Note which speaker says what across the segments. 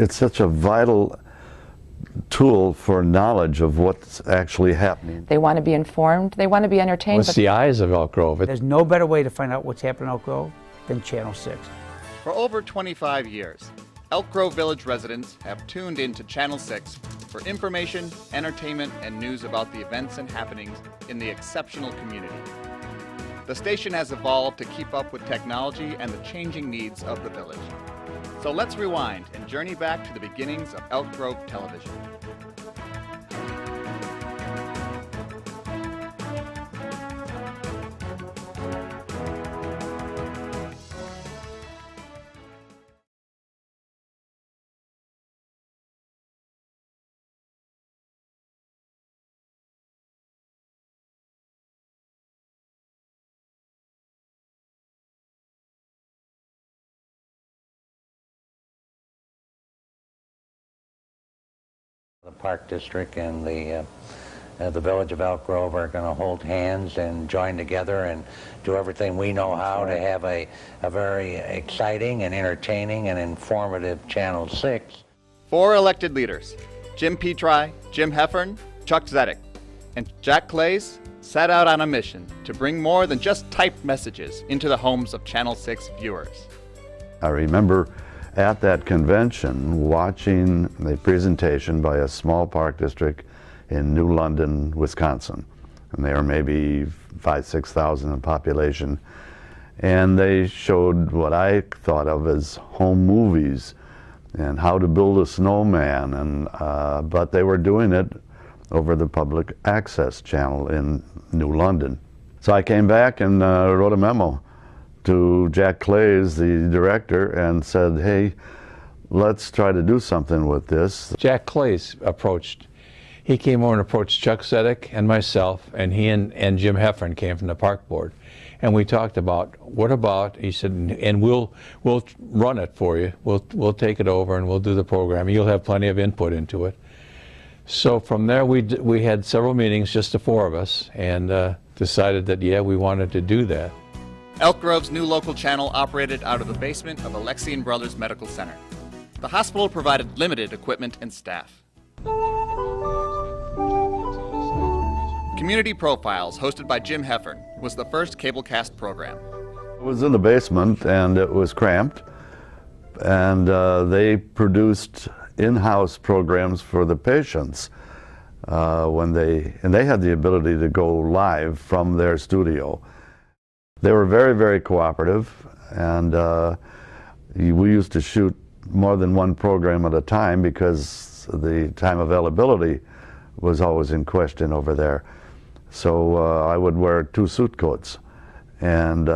Speaker 1: it's such a vital tool for knowledge of what's actually happening.
Speaker 2: They want to be informed, they want to be entertained.
Speaker 3: It's the eyes of Elk Grove.
Speaker 4: There's no better way to find out what's happening in Elk Grove than Channel 6.
Speaker 5: For over 25 years, Elk Grove Village residents have tuned into Channel 6 for information, entertainment, and news about the events and happenings in the exceptional community. The station has evolved to keep up with technology and the changing needs of the village. So let's rewind and journey back to the beginnings of Elk Grove Television.
Speaker 6: The Park District and the Village of Elk Grove are going to hold hands and join together and do everything we know how to have a very exciting and entertaining and informative Channel 6.
Speaker 5: 4 elected leaders, Jim Petri, Jim Heffern, Chuck Zedek, and Jack Clays, set out on a mission to bring more than just typed messages into the homes of Channel 6 viewers.
Speaker 1: I remember at that convention watching a presentation by a small park district in New London, Wisconsin. And they are maybe 5,000–6,000 in population. And they showed what I thought of as home movies and how to build a snowman. And but they were doing it over the public access channel in New London. So I came back and wrote a memo to Jack Clays, the director, and said, hey, let's try to do something with this.
Speaker 3: Jack Clays he came over and approached Chuck Zedek and myself, and he and Jim Heffern came from the park board. And we talked about, he said, and we'll run it for you. We'll take it over and we'll do the program. You'll have plenty of input into it. So from there we had several meetings, just the 4 of us, and decided that, yeah, we wanted to do that.
Speaker 5: Elk Grove's new local channel operated out of the basement of Alexian Brothers Medical Center. The hospital provided limited equipment and staff. Community Profiles, hosted by Jim Heffern, was the first cablecast program.
Speaker 1: It was in the basement and it was cramped, and they produced in-house programs for the patients and they had the ability to go live from their studio. They were very, very cooperative, and we used to shoot more than one program at a time because the time availability was always in question over there. So I would wear 2 suit coats and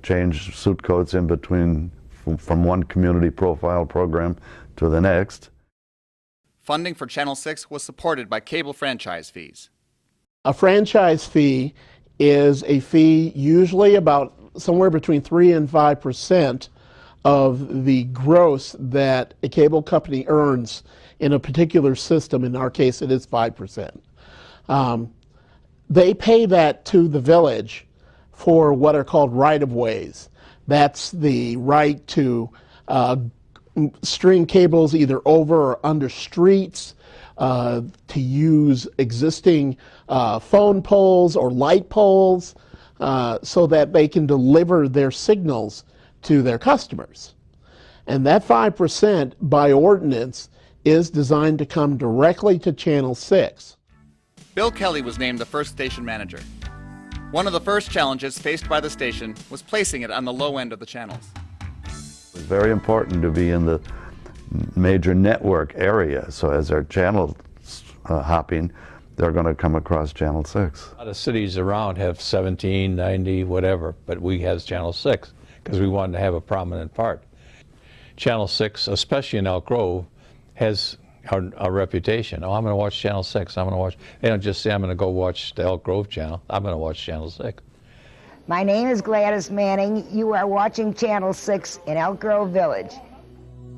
Speaker 1: change suit coats in between from one community profile program to the next.
Speaker 5: Funding for Channel 6 was supported by cable franchise fees.
Speaker 7: A franchise fee is a fee usually about somewhere between 3 and 5% of the gross that a cable company earns in a particular system. In our case, it is 5%. They pay that to the village for what are called right-of-ways. That's the right to string cables either over or under streets, to use existing phone poles or light poles so that they can deliver their signals to their customers. And that 5% by ordinance is designed to come directly to Channel 6.
Speaker 5: Bill Kelly was named the first station manager. One of the first challenges faced by the station was placing it on the low end of the channels.
Speaker 1: It was very important to be in the major network area, so as our channel hopping, they're going to come across Channel 6.
Speaker 3: A lot of cities around have 17, 90, whatever, but we have Channel 6 because we wanted to have a prominent part. Channel 6, especially in Elk Grove, has a reputation. Oh, I'm going to watch Channel 6. I'm going to watch. They don't just say, I'm going to go watch the Elk Grove channel. I'm going to watch Channel 6.
Speaker 8: My name is Gladys Manning. You are watching Channel 6 in Elk Grove Village.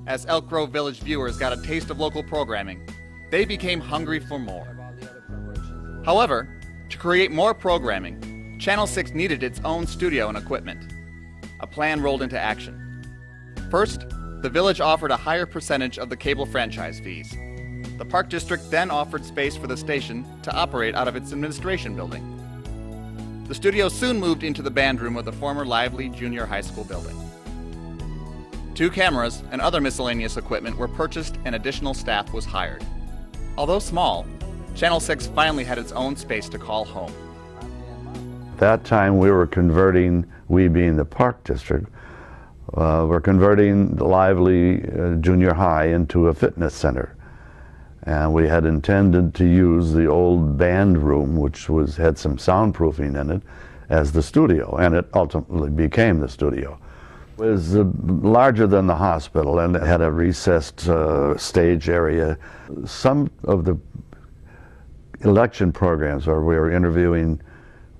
Speaker 5: As Elk Grove Village viewers got a taste of local programming, they became hungry for more. However, to create more programming, Channel 6 needed its own studio and equipment. A plan rolled into action. First, the village offered a higher percentage of the cable franchise fees. The Park District then offered space for the station to operate out of its administration building. The studio soon moved into the band room of the former Lively Junior High School building. 2 cameras and other miscellaneous equipment were purchased and additional staff was hired. Although small, Channel 6 finally had its own space to call home.
Speaker 1: At that time we were converting, we being the Park District, we're converting the Lively Junior High into a fitness center. And we had intended to use the old band room, which had some soundproofing in it, as the studio, and it ultimately became the studio. It was larger than the hospital, and it had a recessed stage area. Some of the election programs where we were interviewing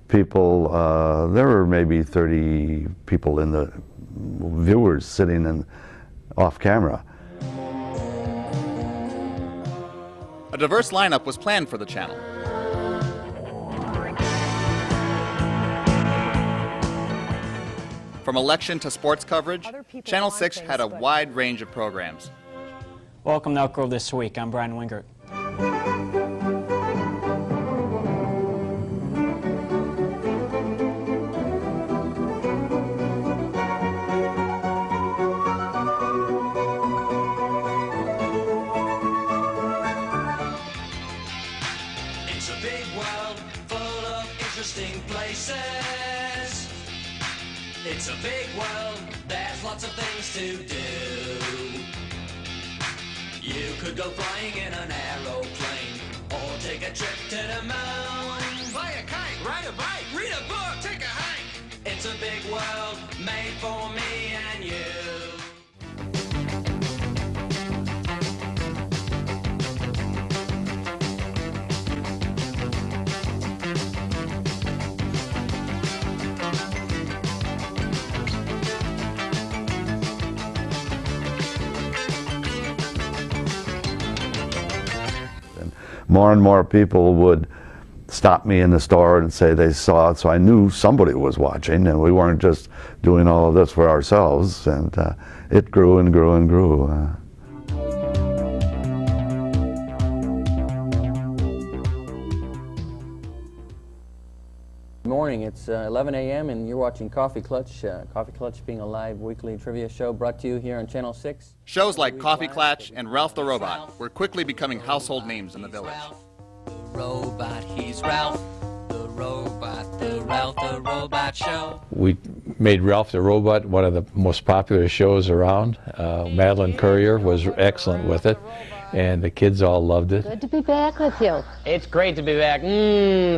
Speaker 1: people, there were maybe 30 people in the viewers sitting off camera.
Speaker 5: A diverse lineup was planned for the channel. From election to sports coverage, Channel 6 had a wide range of programs.
Speaker 9: Welcome to Elk Grove This Week. I'm Brian Wingert.
Speaker 10: It's a big world full of interesting places. It's a big world, there's lots of things to do. You could go flying in an aeroplane, or take a trip to the moon. Fly a kite, ride a bike, read a book, take a hike. It's a big world made for me and you.
Speaker 1: More and more people would stop me in the store and say they saw it, so I knew somebody was watching, and we weren't just doing all of this for ourselves, and it grew and grew and grew.
Speaker 11: Good morning, it's 11 a.m. and you're watching Coffee Clutch. Coffee Clutch being a live weekly trivia show brought to you here on Channel 6.
Speaker 5: Shows like Coffee Clutch and Ralph the Robot were quickly becoming household names in the village.
Speaker 10: The robot, he's Ralph. The robot, the Ralph the Robot Show.
Speaker 3: We made Ralph the Robot one of the most popular shows around. Madeline Courier was excellent with it, and the kids all loved it.
Speaker 12: Good to be back with you.
Speaker 13: It's great to be back.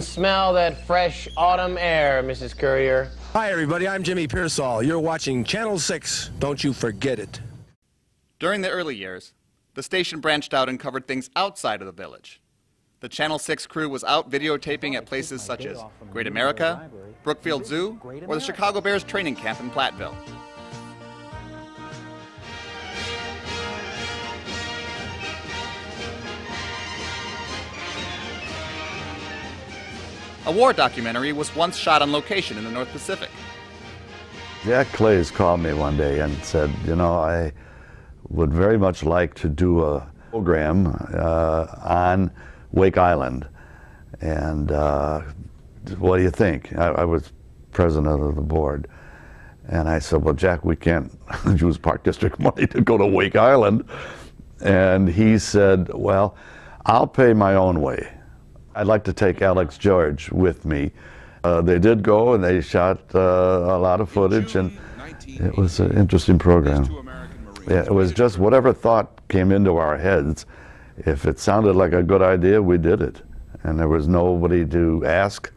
Speaker 13: Smell that fresh autumn air, Mrs. Courier.
Speaker 14: Hi, everybody. I'm Jimmy Pearsall. You're watching Channel 6. Don't you forget it.
Speaker 5: During the early years, the station branched out and covered things outside of the village. The Channel 6 crew was out videotaping at places such as Great America, Brookfield Zoo, or the Chicago Bears training camp in Platteville. A war documentary was once shot on location in the North Pacific.
Speaker 1: Jack Clays called me one day and said, you know, I would very much like to do a program on Wake Island, and what do you think? I was president of the board, and I said, well, Jack, we can't use Park District money to go to Wake Island. And he said, well, I'll pay my own way. I'd like to take Alex George with me. They did go and they shot a lot of footage, and it was an interesting program. Yeah, it was just whatever thought came into our heads. If it sounded like a good idea, we did it. And there was nobody to ask,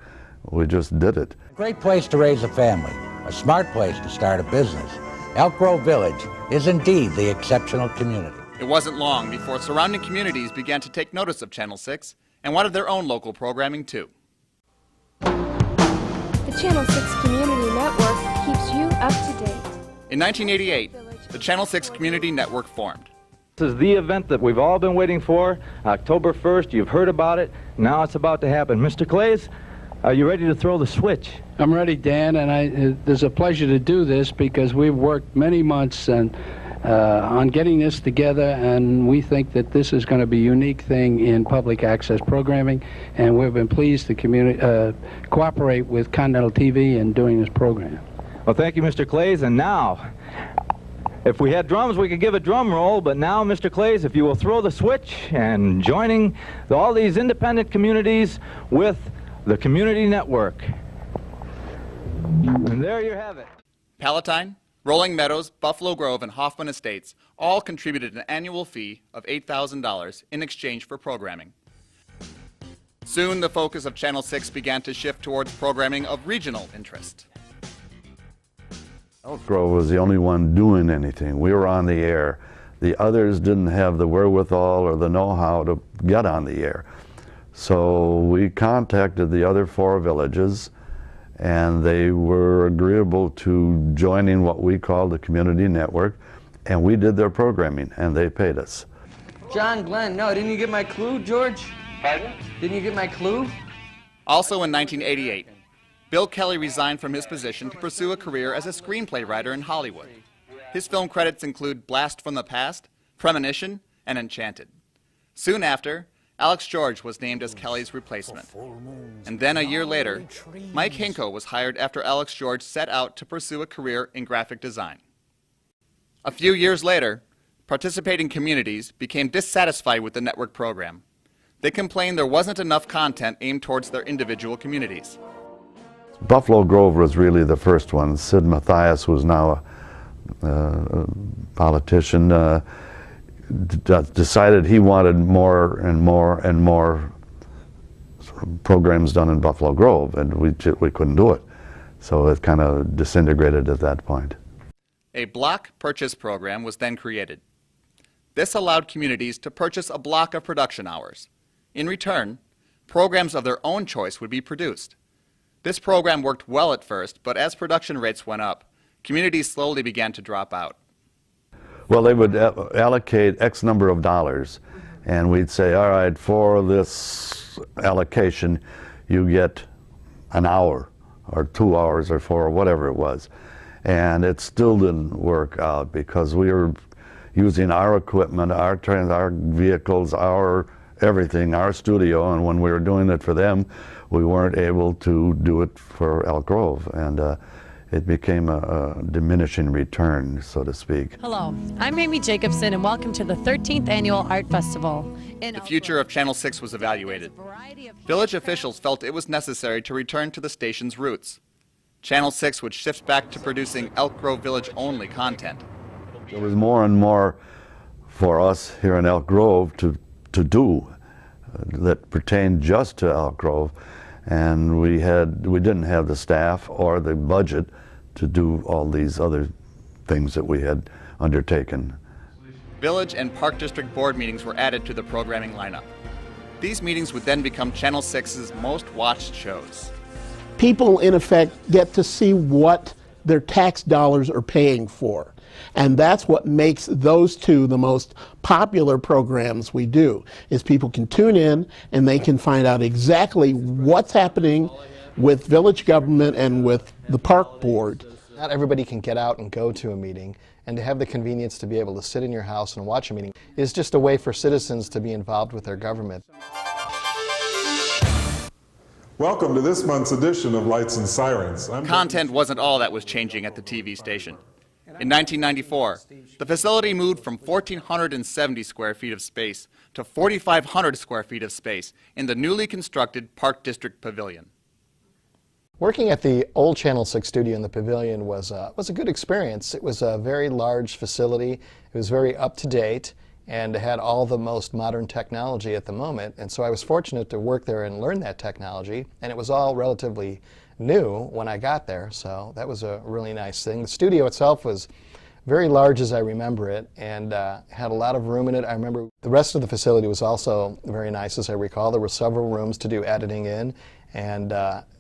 Speaker 1: we just did it.
Speaker 6: A great place to raise a family, a smart place to start a business. Elk Grove Village is indeed the exceptional community.
Speaker 5: It wasn't long before surrounding communities began to take notice of Channel 6 and wanted their own local programming too.
Speaker 15: The Channel 6 Community Network keeps you up to date.
Speaker 5: In 1988, the Channel 6 Community Network formed.
Speaker 16: This is the event that we've all been waiting for. October 1st, you've heard about it. Now it's about to happen. Mr. Clays, are you ready to throw the switch?
Speaker 17: I'm ready, Dan, and it's a pleasure to do this because we've worked many months and
Speaker 12: on getting this together, and we think that this is going to be a unique thing in public access programming, and we've been pleased to cooperate with Continental TV in doing this program.
Speaker 16: Well, thank you, Mr. Clays. And now, if we had drums, we could give a drum roll, but now, Mr. Clays, if you will throw the switch and joining all these independent communities with the community network. And there you have it.
Speaker 5: Palatine, Rolling Meadows, Buffalo Grove, and Hoffman Estates all contributed an annual fee of $8,000 in exchange for programming. Soon, the focus of Channel 6 began to shift towards programming of regional interest.
Speaker 1: Elk Grove was the only one doing anything. We were on the air. The others didn't have the wherewithal or the know-how to get on the air. So we contacted the other 4 villages, and they were agreeable to joining what we called the community network, and we did their programming, and they paid us.
Speaker 11: John Glenn, no, didn't you get my clue, George?
Speaker 5: Pardon?
Speaker 11: Didn't you get my clue?
Speaker 5: Also in 1988, Bill Kelly resigned from his position to pursue a career as a screenplay writer in Hollywood. His film credits include Blast from the Past, Premonition, and Enchanted. Soon after, Alex George was named as Kelly's replacement. And then a year later, Mike Hinko was hired after Alex George set out to pursue a career in graphic design. A few years later, participating communities became dissatisfied with the network program. They complained there wasn't enough content aimed towards their individual communities.
Speaker 1: Buffalo Grove was really the first one. Sid Mathias, who's now a politician, decided he wanted more and more and more programs done in Buffalo Grove, and we couldn't do it. So it kind of disintegrated at that point.
Speaker 5: A block purchase program was then created. This allowed communities to purchase a block of production hours. In return, programs of their own choice would be produced. This program worked well at first, but as production rates went up, communities slowly began to drop out.
Speaker 1: Well, they would allocate X number of dollars, and we'd say, all right, for this allocation, you get an hour, or 2 hours, or 4, or whatever it was. And it still didn't work out because we were using our equipment, our vehicles, our everything, our studio, and when we were doing it for them, we weren't able to do it for Elk Grove, and it became a diminishing return, so to speak.
Speaker 17: Hello, I'm Amy Jacobson, and welcome to the 13th Annual Art Festival.
Speaker 5: The future of Channel 6 was evaluated. Village officials felt it was necessary to return to the station's roots. Channel 6 would shift back to producing Elk Grove Village-only content.
Speaker 1: There was more and more for us here in Elk Grove to do that pertained just to Elk Grove, and we didn't have the staff or the budget to do all these other things that we had undertaken.
Speaker 5: Village and Park District Board meetings were added to the programming lineup. These meetings would then become Channel 6's most watched shows.
Speaker 7: People, in effect, get to see what their tax dollars are paying for. And that's what makes those two the most popular programs we do, is people can tune in and they can find out exactly what's happening with village government and with the park board.
Speaker 18: Not everybody can get out and go to a meeting, and to have the convenience to be able to sit in your house and watch a meeting is just a way for citizens to be involved with their government.
Speaker 19: Welcome to this month's edition of Lights and Sirens.
Speaker 5: Content wasn't all that was changing at the TV station. In 1994, the facility moved from 1,470 square feet of space to 4,500 square feet of space in the newly constructed Park District Pavilion.
Speaker 18: Working at the old Channel 6 studio in the Pavilion was a good experience. It was a very large facility. It was very up-to-date and had all the most modern technology at the moment. And so I was fortunate to work there and learn that technology, and it was all relatively new when I got there, so that was a really nice thing. The studio itself was very large as I remember it, and had a lot of room in it. I remember the rest of the facility was also very nice as I recall. There were several rooms to do editing in, and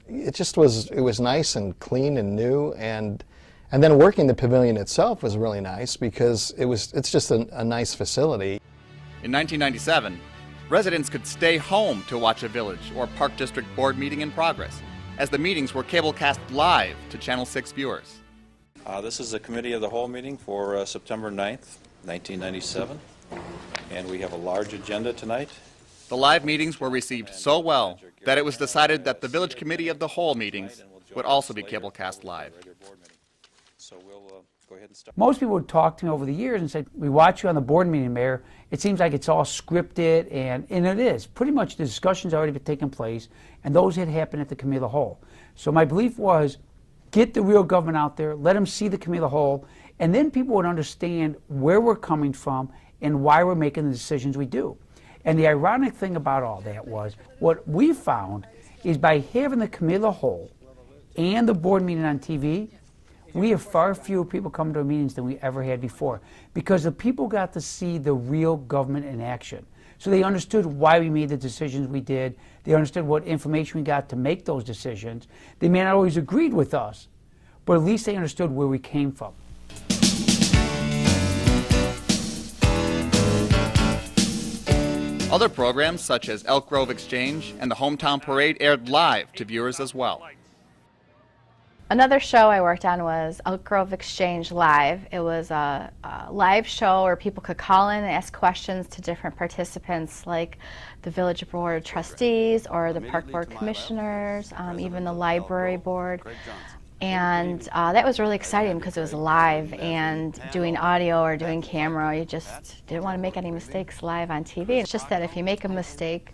Speaker 18: it was nice and clean and new, and then working the Pavilion itself was really nice because it's just a nice facility.
Speaker 5: In 1997, residents could stay home to watch a village or Park District Board meeting in progress, as the meetings were cablecast live to Channel 6 viewers.
Speaker 20: This is a committee of the whole meeting for September 9th, 1997, and we have a large agenda tonight.
Speaker 5: The live meetings were received so well that it was decided that the Village Committee of the Whole meetings would also be cablecast live.
Speaker 20: So we'll go ahead and start.
Speaker 4: Most people would talk to me over the years and say, we watch you on the board meeting, Mayor. It seems like it's all scripted, and it is. Pretty much the discussion's already been taking place, and those had happened at the Committee of the Whole. So my belief was, get the real government out there, let them see the Committee of the Whole, and then people would understand where we're coming from and why we're making the decisions we do. And the ironic thing about all that was, what we found is by having the Committee of the Whole and the board meeting on TV, we have far fewer people coming to our meetings than we ever had before, because the people got to see the real government in action. So they understood why we made the decisions we did. They understood what information we got to make those decisions. They may not always agreed with us, but at least they understood where we came from.
Speaker 5: Other programs such as Elk Grove Exchange and the Hometown Parade aired live to viewers as well.
Speaker 2: Another show I worked on was Elk Grove Exchange Live. It was a live show where people could call in and ask questions to different participants, like the Village Board of Trustees or the Park Board Commissioners, even the Library Board. And that was really exciting because it was live, and doing audio or doing camera, you just didn't want to make any mistakes live on TV. It's just that if you make a mistake,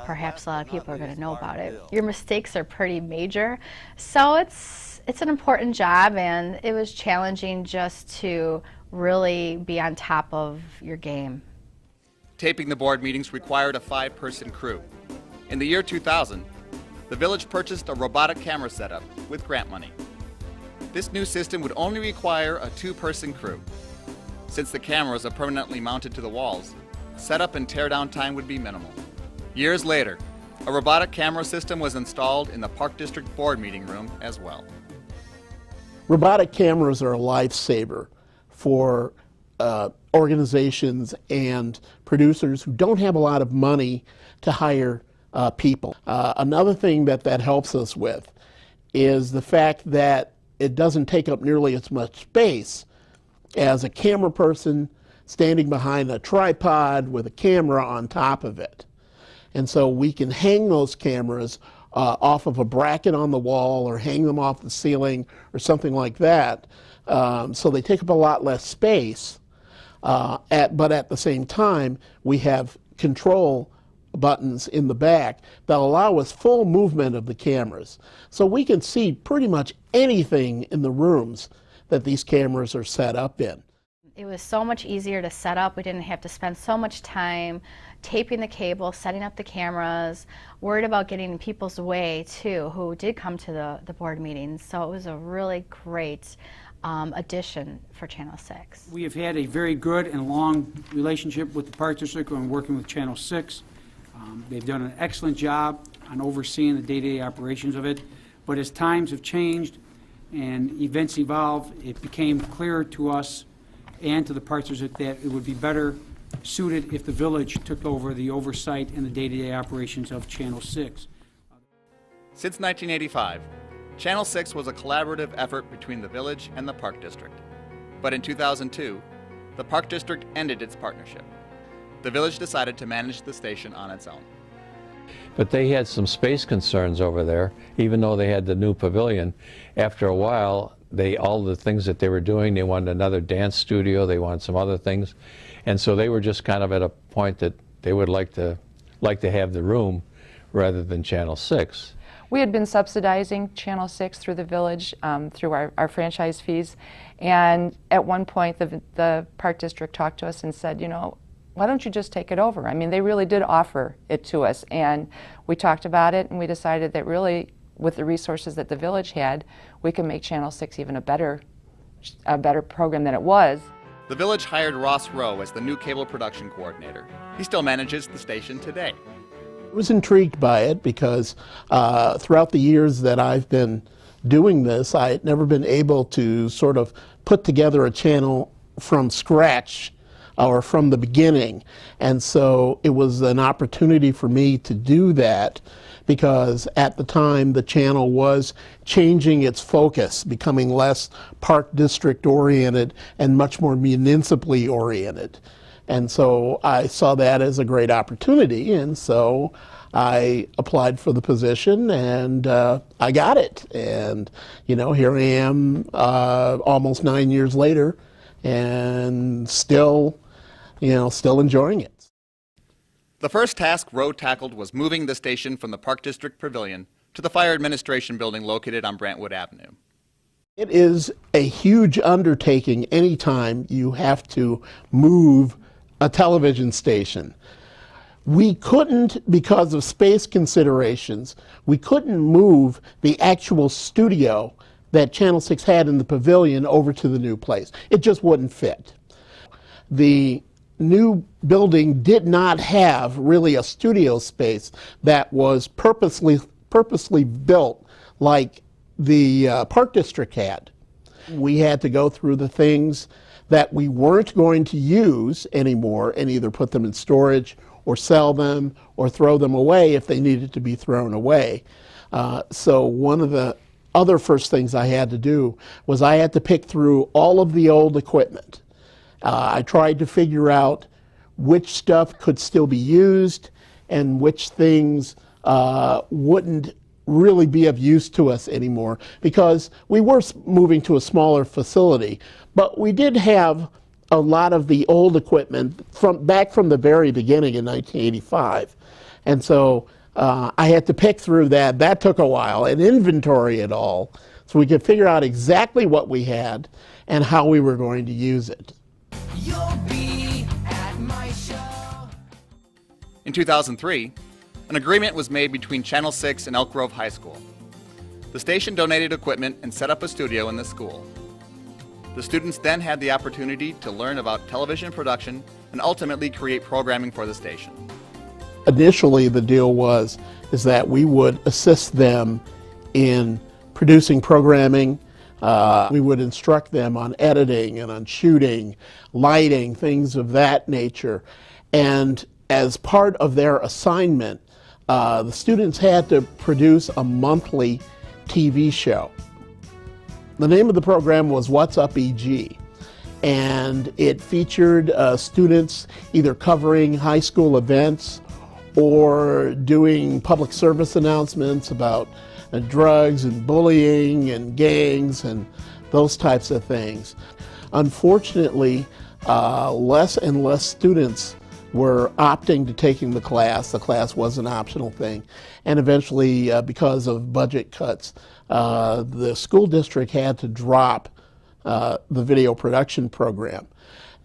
Speaker 2: perhaps a lot of people are going to know about it. Your mistakes are pretty major, so it's an important job, and it was challenging just to really be on top of your game.
Speaker 5: Taping the board meetings required a 5-person crew. In the year 2000, the village purchased a robotic camera setup with grant money. This new system would only require a 2-person crew. Since the cameras are permanently mounted to the walls, setup and teardown time would be minimal. Years later, a robotic camera system was installed in the Park District Board meeting room as well.
Speaker 7: Robotic cameras are a lifesaver for organizations and producers who don't have a lot of money to hire people. Another thing that helps us with is the fact that it doesn't take up nearly as much space as a camera person standing behind a tripod with a camera on top of it. And so we can hang those cameras off of a bracket on the wall or hang them off the ceiling or something like that. So they take up a lot less space, but at the same time, we have control buttons in the back that allow us full movement of the cameras. So we can see pretty much anything in the rooms that these cameras are set up in.
Speaker 2: It was so much easier to set up. We didn't have to spend so much time taping the cable, setting up the cameras, worried about getting in people's way too, who did come to the board meetings. So it was a really great addition for Channel 6.
Speaker 4: We have had a very good and long relationship with the Park District and working with Channel 6. They've done an excellent job on overseeing the day-to-day operations of it. But as times have changed and events evolve, it became clearer to us and to the Park District that it would be better suited if the village took over the oversight and the day-to-day operations of Channel 6.
Speaker 5: Since 1985, Channel 6 was a collaborative effort between the village and the Park District. But in 2002, the Park District ended its partnership. The village decided to manage the station on its own.
Speaker 3: But they had some space concerns over there, even though they had the new pavilion. After a while, all the things that they were doing, they wanted another dance studio, they wanted some other things. And so they were just kind of at a point that they would like to have the room rather than Channel 6.
Speaker 2: We had been subsidizing Channel 6 through the village, through our franchise fees. And at one point, the Park District talked to us and said, you know, why don't you just take it over? I mean, they really did offer it to us. And we talked about it, and we decided that really, with the resources that the village had, we could make Channel 6 even a better program than it was.
Speaker 5: The village hired Ross Rowe as the new cable production coordinator. He still manages the station today.
Speaker 7: I was intrigued by it because throughout the years that I've been doing this, I had never been able to sort of put together a channel from scratch or from the beginning. And so it was an opportunity for me to do that, because at the time the channel was changing its focus, becoming less Park District oriented and much more municipally oriented. And so I saw that as a great opportunity, and so I applied for the position, and I got it. And here I am almost 9 years later, and still enjoying it.
Speaker 5: The first task Rowe tackled was moving the station from the Park District Pavilion to the Fire Administration Building located on Brantwood Avenue.
Speaker 7: It is a huge undertaking anytime you have to move a television station. We couldn't, because of space considerations, we couldn't move the actual studio that Channel 6 had in the pavilion over to the new place. It just wouldn't fit. The new building did not have really a studio space that was purposely built like the Park District had. We had to go through the things that we weren't going to use anymore and either put them in storage or sell them or throw them away if they needed to be thrown away. So one of the other first things I had to do was I had to pick through all of the old equipment. I tried to figure out which stuff could still be used and which things wouldn't really be of use to us anymore, because we were moving to a smaller facility, but we did have a lot of the old equipment back from the very beginning in 1985. And so I had to pick through that. That took a while, and inventory it all, so we could figure out exactly what we had and how we were going to use it.
Speaker 5: In 2003, an agreement was made between Channel 6 and Elk Grove High School. The station donated equipment and set up a studio in the school. The students then had the opportunity to learn about television production and ultimately create programming for the station.
Speaker 7: Initially, the deal is that we would assist them in producing programming. We would instruct them on editing and on shooting, lighting, things of that nature. And as part of their assignment, the students had to produce a monthly TV show. The name of the program was What's Up EG, and it featured students either covering high school events or doing public service announcements about drugs and bullying and gangs and those types of things. Unfortunately, less and less students were opting to taking the class. The class was an optional thing. And eventually, because of budget cuts, the school district had to drop the video production program.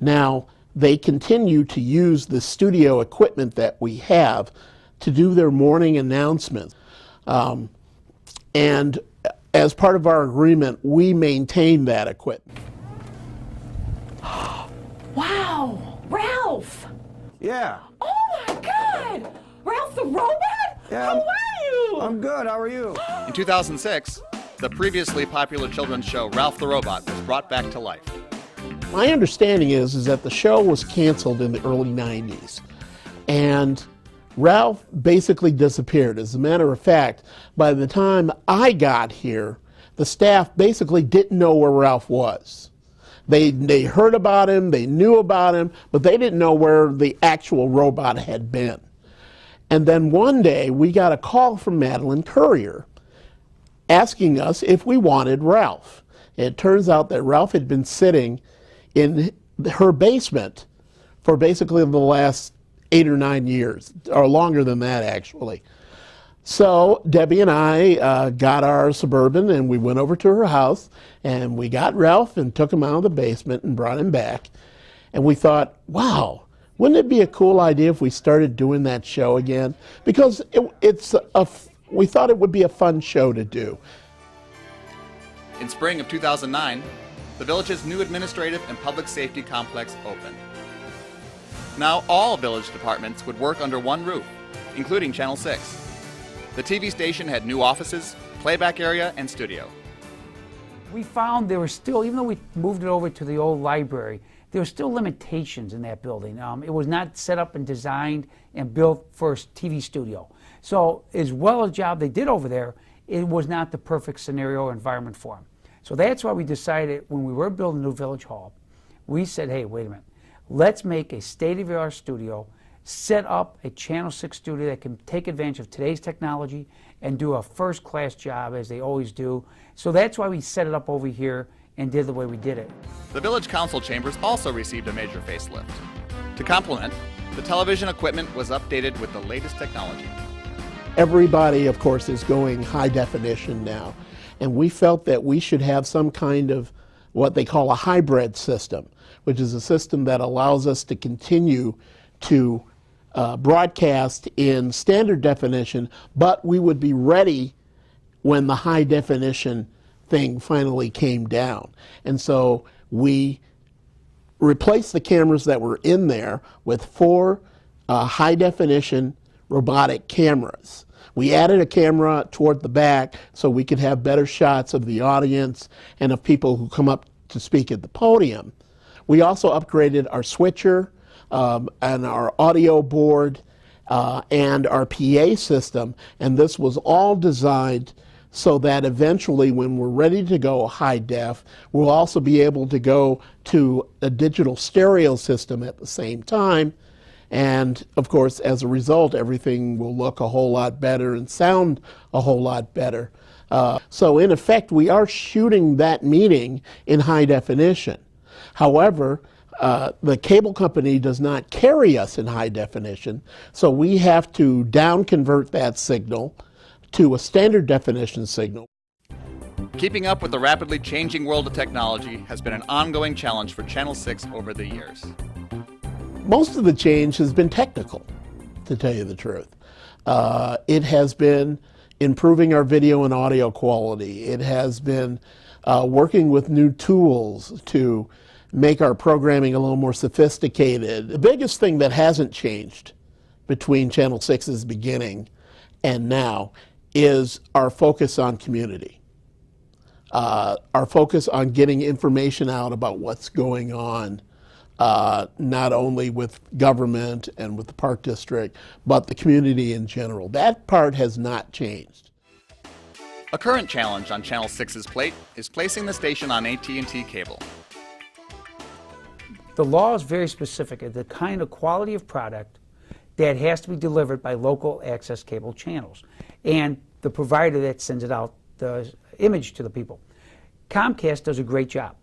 Speaker 7: Now, they continue to use the studio equipment that we have to do their morning announcements. And as part of our agreement, we maintain that equipment.
Speaker 21: Wow, Ralph!
Speaker 22: Yeah.
Speaker 21: Oh my God! Ralph the robot?
Speaker 22: Yeah.
Speaker 21: How are you?
Speaker 22: I'm good. How are you?
Speaker 5: In 2006, the previously popular children's show Ralph the Robot was brought back to life.
Speaker 7: My understanding is that the show was canceled in the early 90s, and Ralph basically disappeared. As a matter of fact, by the time I got here, the staff basically didn't know where Ralph was. They heard about him, they knew about him, but they didn't know where the actual robot had been. And then one day we got a call from Madeline Courier asking us if we wanted Ralph. It turns out that Ralph had been sitting in her basement for basically the last 8 or 9 years, or longer than that actually. So Debbie and I got our Suburban and we went over to her house and we got Ralph and took him out of the basement and brought him back. And we thought, wow, wouldn't it be a cool idea if we started doing that show again? Because we thought it would be a fun show to do.
Speaker 5: In spring of 2009, the village's new administrative and public safety complex opened. Now all village departments would work under one roof, including Channel 6. The TV station had new offices, playback area, and studio.
Speaker 4: We found there was still, even though we moved it over to the old library, there were still limitations in that building. It was not set up and designed and built for a TV studio. So as well as job they did over there, it was not the perfect scenario or environment for them. So that's why we decided when we were building New Village Hall, we said, hey, wait a minute, let's make a state-of-the-art studio, set up a Channel 6 studio that can take advantage of today's technology and do a first-class job as they always do. So that's why we set it up over here and did the way we did it.
Speaker 5: The Village Council chambers also received a major facelift. To complement, the television equipment was updated with the latest technology.
Speaker 7: Everybody, of course, is going high definition now, and we felt that we should have some kind of what they call a hybrid system, which is a system that allows us to continue to broadcast in standard definition, but we would be ready when the high definition thing finally came down. And so we replaced the cameras that were in there with 4 high definition robotic cameras. We added a camera toward the back so we could have better shots of the audience and of people who come up to speak at the podium. We also upgraded our switcher and our audio board and our PA system, and this was all designed so that eventually when we're ready to go high def, we'll also be able to go to a digital stereo system at the same time. And of course, as a result, everything will look a whole lot better and sound a whole lot better. So in effect, we are shooting that meeting in high definition. However, the cable company does not carry us in high definition, so we have to down convert that signal to a standard definition signal.
Speaker 5: Keeping up with the rapidly changing world of technology has been an ongoing challenge for Channel 6 over the years.
Speaker 7: Most of the change has been technical, to tell you the truth. It has been improving our video and audio quality. It has been working with new tools to make our programming a little more sophisticated. The biggest thing that hasn't changed between Channel 6's beginning and now is our focus on community. Our focus on getting information out about what's going on, not only with government and with the Park District, but the community in general. That part has not changed.
Speaker 5: A current challenge on Channel 6's plate is placing the station on AT&T cable.
Speaker 4: The law is very specific at the kind of quality of product that has to be delivered by local access cable channels and the provider that sends it out, the image to the people. Comcast does a great job.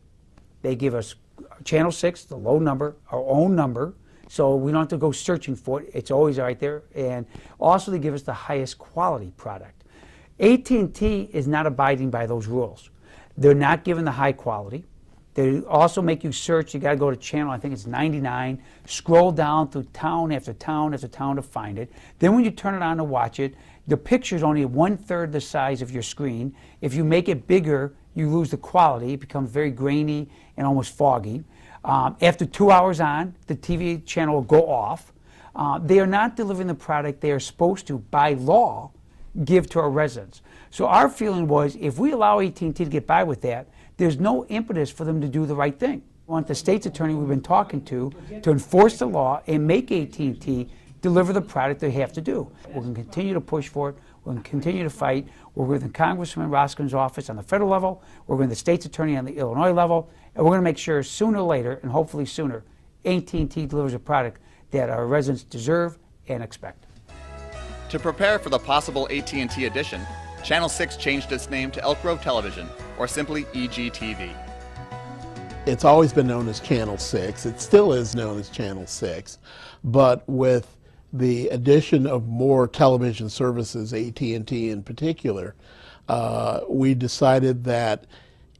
Speaker 4: They give us Channel 6, the low number, our own number, so we don't have to go searching for it. It's always right there. And also they give us the highest quality product. AT&T is not abiding by those rules. They're not giving the high quality. They also make you search. You got to go to channel, I think it's 99, scroll down through town after town after town to find it. Then when you turn it on to watch it, the picture's only 1/3 the size of your screen. If you make it bigger, you lose the quality. It becomes very grainy and almost foggy. After 2 hours on, the TV channel will go off. They are not delivering the product they are supposed to, by law, give to our residents. So our feeling was, if we allow AT&T to get by with that, there's no impetus for them to do the right thing. We want the state's attorney we've been talking to enforce the law and make AT&T deliver the product they have to do. We're going to continue to push for it. We're going to continue to fight. We're with Congressman Roskin's office on the federal level. We're with the state's attorney on the Illinois level. And we're going to make sure sooner or later, and hopefully sooner, AT&T delivers a product that our residents deserve and expect.
Speaker 5: To prepare for the possible AT&T addition, Channel 6 changed its name to Elk Grove Television, or simply EGTV.
Speaker 7: It's always been known as Channel 6. It still is known as Channel 6. But with the addition of more television services, AT&T in particular, we decided that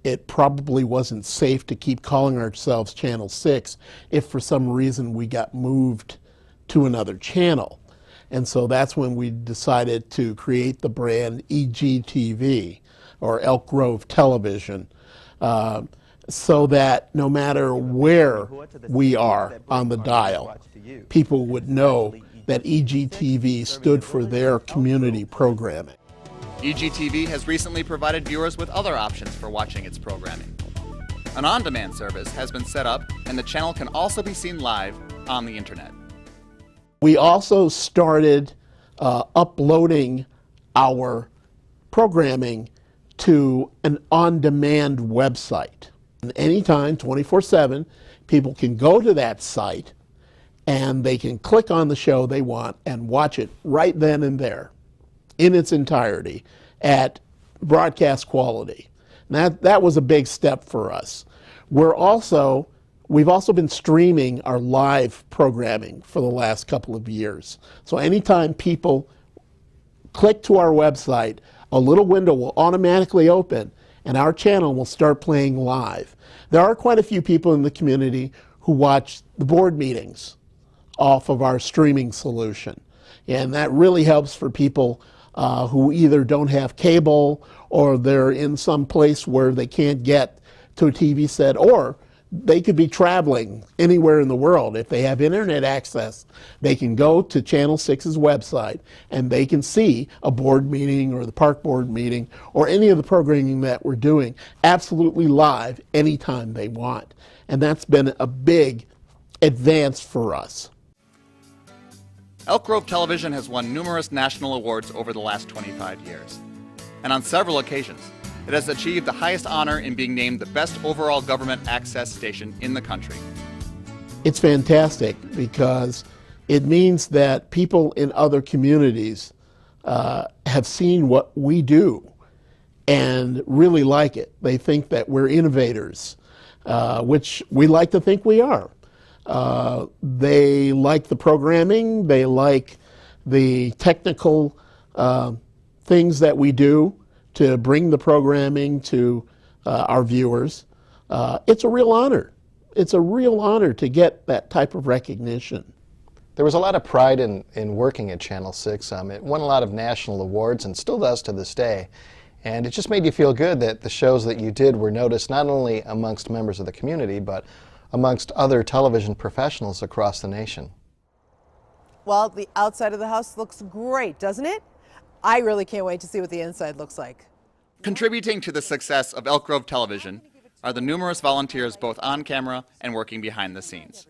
Speaker 7: it probably wasn't safe to keep calling ourselves Channel 6 if for some reason we got moved to another channel. And so that's when we decided to create the brand EGTV, or Elk Grove Television, so that no matter where we are on the dial, people would know that EGTV stood for their community programming.
Speaker 5: EGTV has recently provided viewers with other options for watching its programming. An on-demand service has been set up, and the channel can also be seen live on the internet.
Speaker 7: We also started uploading our programming to an on-demand website. And anytime, 24/7, people can go to that site and they can click on the show they want and watch it right then and there in its entirety at broadcast quality. And that was a big step for us. We've also been streaming our live programming for the last couple of years. So anytime people click to our website, a little window will automatically open and our channel will start playing live. There are quite a few people in the community who watch the board meetings off of our streaming solution. And that really helps for people who either don't have cable or they're in some place where they can't get to a TV set, or they could be traveling anywhere in the world. If they have internet access, they can go to Channel 6's website and they can see a board meeting or the park board meeting or any of the programming that we're doing absolutely live anytime they want. And that's been a big advance for us.
Speaker 5: Elk Grove Television has won numerous national awards over the last 25 years. And on several occasions, it has achieved the highest honor in being named the best overall government access station in the country.
Speaker 7: It's fantastic because it means that people in other communities have seen what we do and really like it. They think that we're innovators, which we like to think we are. They like the programming, they like the technical things that we do to bring the programming to our viewers. It's a real honor. It's a real honor to get that type of recognition.
Speaker 18: There was a lot of pride in working at Channel 6. It won a lot of national awards and still does to this day. And it just made you feel good that the shows that you did were noticed not only amongst members of the community, but amongst other television professionals across the nation.
Speaker 8: Well, the outside of the house looks great, doesn't it? I really can't wait to see what the inside looks like.
Speaker 5: Contributing to the success of Elk Grove Television are the numerous volunteers both on camera and working behind the scenes.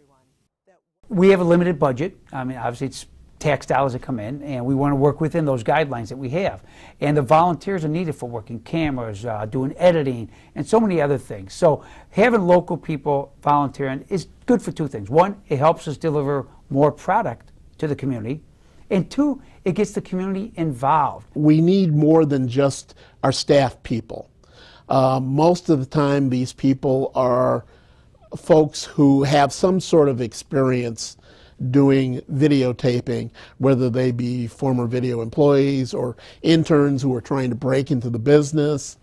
Speaker 4: We have a limited budget. I mean, obviously it's tax dollars that come in, and we want to work within those guidelines that we have. And the volunteers are needed for working cameras, doing editing, and so many other things. So having local people volunteering is good for two things. One, it helps us deliver more product to the community. And two, it gets the community involved.
Speaker 7: We need more than just our staff people. Most of the time, these people are folks who have some sort of experience doing videotaping, whether they be former video employees or interns who are trying to break into the business.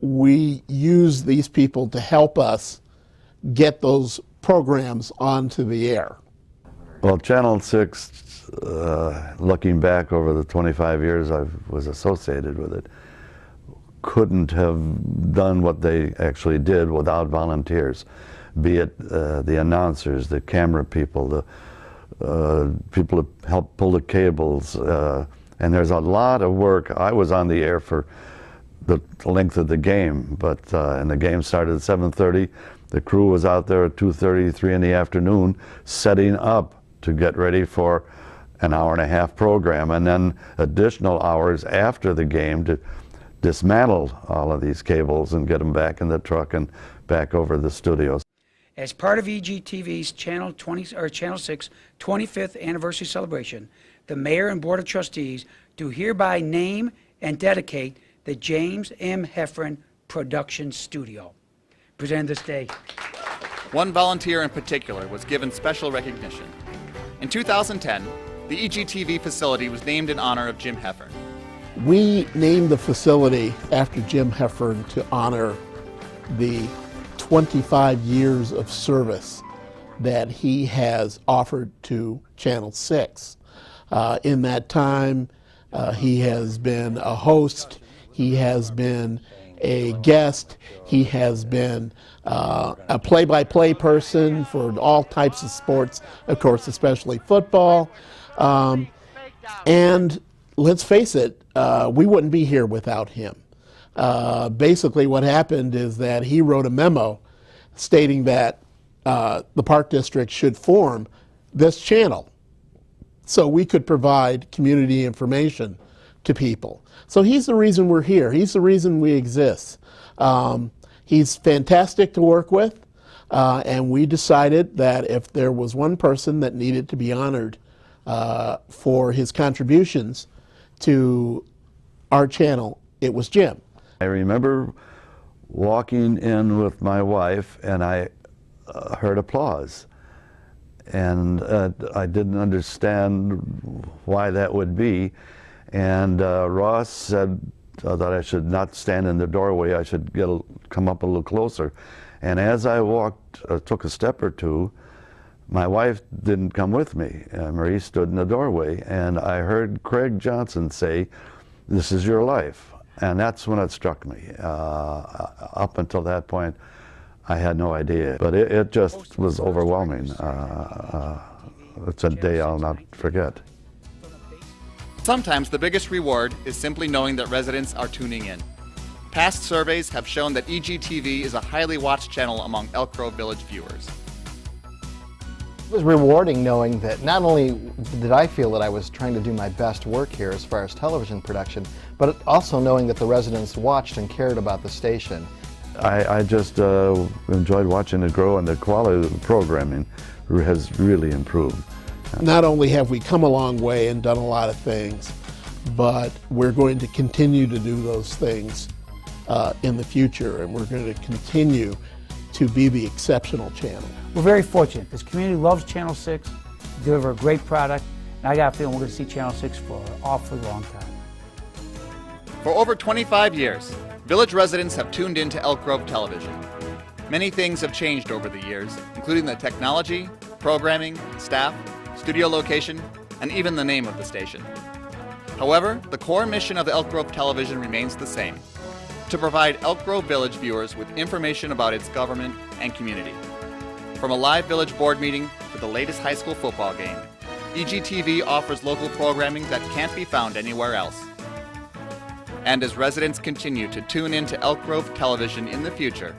Speaker 7: We use these people to help us get those programs onto the air.
Speaker 1: Well, Channel 6, looking back over the 25 years I was associated with it, couldn't have done what they actually did without volunteers, be it the announcers, the camera people, the people who help pull the cables, and there's a lot of work. I was on the air for the length of the game, but and the game started at 7:30. The crew was out there at 2:30, 3 in the afternoon, setting up to get ready for an hour-and-a-half program, and then additional hours after the game to dismantle all of these cables and get them back in the truck and back over the studios.
Speaker 4: As part of EGTV's Channel 6 25th anniversary celebration, the Mayor and Board of Trustees do hereby name and dedicate the James M. Heffron Production Studio. Presented this day.
Speaker 5: One volunteer in particular was given special recognition. In 2010, the EGTV facility was named in honor of Jim Heffron.
Speaker 7: We named the facility after Jim Heffron to honor the 25 years of service that he has offered to Channel 6. In that time, he has been a host, he has been a guest, he has been a play-by-play person for all types of sports, of course, especially football. And let's face it, we wouldn't be here without him. Basically what happened is that he wrote a memo stating that the Park District should form this channel so we could provide community information to people. So he's the reason we're here. He's the reason we exist. He's fantastic to work with, and we decided that if there was one person that needed to be honored for his contributions to our channel, it was Jim.
Speaker 1: I remember walking in with my wife, and I heard applause. And I didn't understand why that would be. And Ross said that I should not stand in the doorway, I should come up a little closer. And as I walked, took a step or two, my wife didn't come with me. Marie stood in the doorway, and I heard Craig Johnson say, "This is your life." And that's when it struck me. Up until that point, I had no idea, but it just was overwhelming. It's a day I'll not forget.
Speaker 5: Sometimes the biggest reward is simply knowing that residents are tuning in. Past surveys have shown that EGTV is a highly watched channel among Elk Grove Village viewers.
Speaker 18: It was rewarding knowing that not only did I feel that I was trying to do my best work here as far as television production, but also knowing that the residents watched and cared about the station.
Speaker 1: I just enjoyed watching it grow, and the quality of the programming has really improved.
Speaker 7: Not only have we come a long way and done a lot of things, but we're going to continue to do those things in the future, and we're going to continue to be the exceptional channel.
Speaker 4: We're very fortunate. This community loves Channel 6, deliver a great product, and I got a feeling we're going to see Channel 6 for an awfully long time.
Speaker 5: For over 25 years, village residents have tuned into Elk Grove Television. Many things have changed over the years, including the technology, programming, staff, studio location, and even the name of the station. However, the core mission of Elk Grove Television remains the same: to provide Elk Grove Village viewers with information about its government and community. From a live village board meeting to the latest high school football game, EGTV offers local programming that can't be found anywhere else. And as residents continue to tune into Elk Grove Television in the future,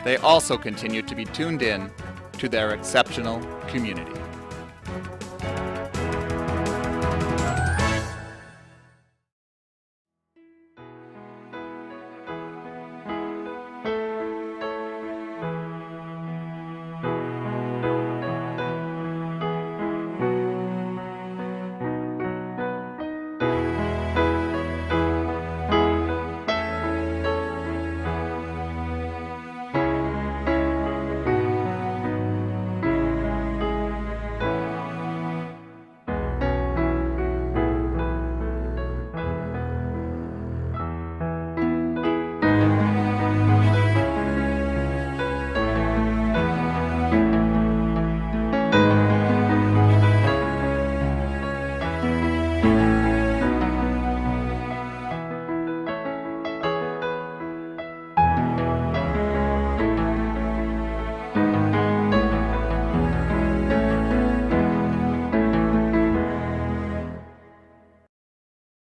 Speaker 5: they also continue to be tuned in to their exceptional community.